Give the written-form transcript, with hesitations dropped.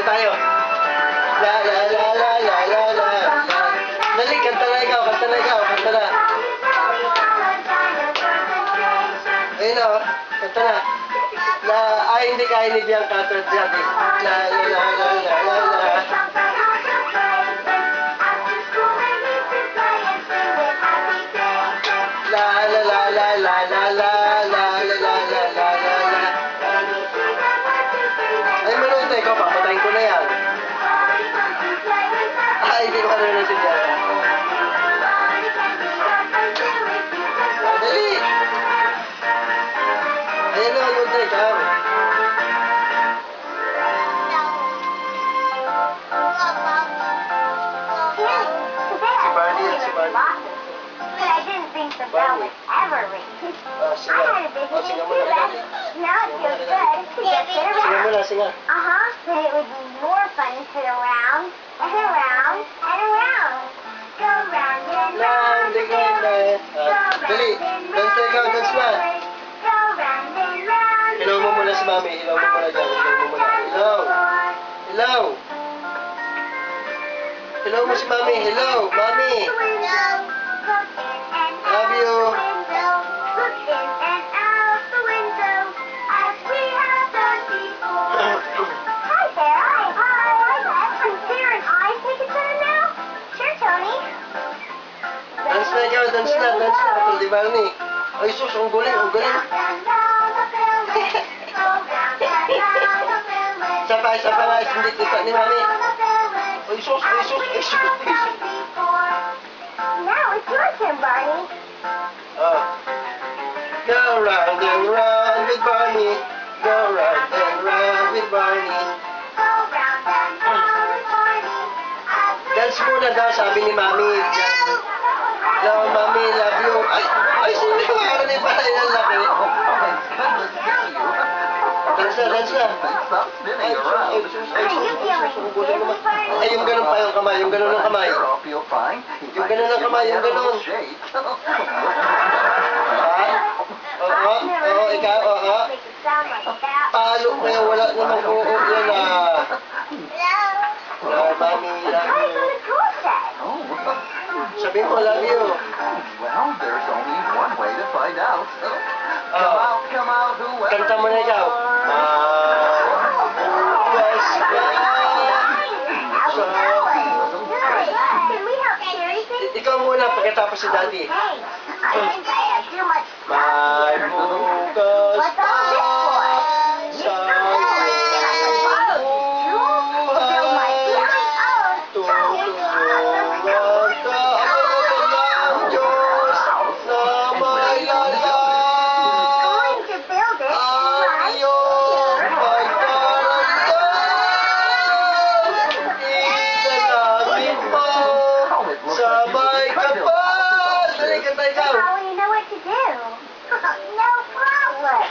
tayo. La la la la la la la. Dali, kanta na ikaw, kanta na ikaw, kanta na. Ayun o, kanta na. La, ay, hindi kaya ni Bianca at Daddy. La la la la la la la. La la la la la la la la la la la la la la. Ay, manood na ikaw, papatayin ko na yan. Ay, hindi ko na rin siya. Dali! Ayan na, manood na ikaw. Si Barney at si Barney. But I didn't think the bell would ever ring. Singa. I had a vision Singa to mo do na, that. Daddy. Now it feels good to just sit Singa mo around. na, singa. But it would be more fun to sit around and around and around. Go round and round the village. Go round Dali, and dance na ikaw, round the dance na. village. Go round and round the Hello mo muna si Mami. Hello mo muna dyan. Hello mo muna. Hello. Hello. Hello mo si Mami. Hello. Mami. Love you. Look in and out the window as we have done before. Hi there. Hi. I'm Sarah and I take a turn now. Sure, Tony. Dance na ikaw. Dance na. Dance na. Kapal di Barney. Ay sus, ang galing. Ang galing. Isa pa nga. Hindi kita ni Mami. Ay sus, ay sus, ay sus. Now it's your turn, Barney. Oh. Go round and round with Barney. Go round and round with Barney. Go round and round with Barney. Dance muna daw, sabi ni Mami. Hello, Mami, love you. Ay, sino yung araw ni Barney? Ang laki. Dance na, dance na. Ay, sus, ay, sus, ay, sus, ang galing naman. Ay, yung ganun pa yung kamay, yung ganun ng kamay. Yung ganun ng kamay, yung ganun. Oo, ikaw, oo. Palo mo yan, wala namang buo yan ah. Mami, love you. Sabi mo, love you. Well, there's only one way to find out. Come out, whoever. Kanta mo na ikaw. Bukas ka sa... Ikaw muna, pagkatapos si Daddy. May bukas pa sa buhay. Tutulungan ka ng Diyos na may alam ang iyong pagdaragdag. Isalangin mo sa may kapal. Dali, kanta ikaw. You know what to do. No problem.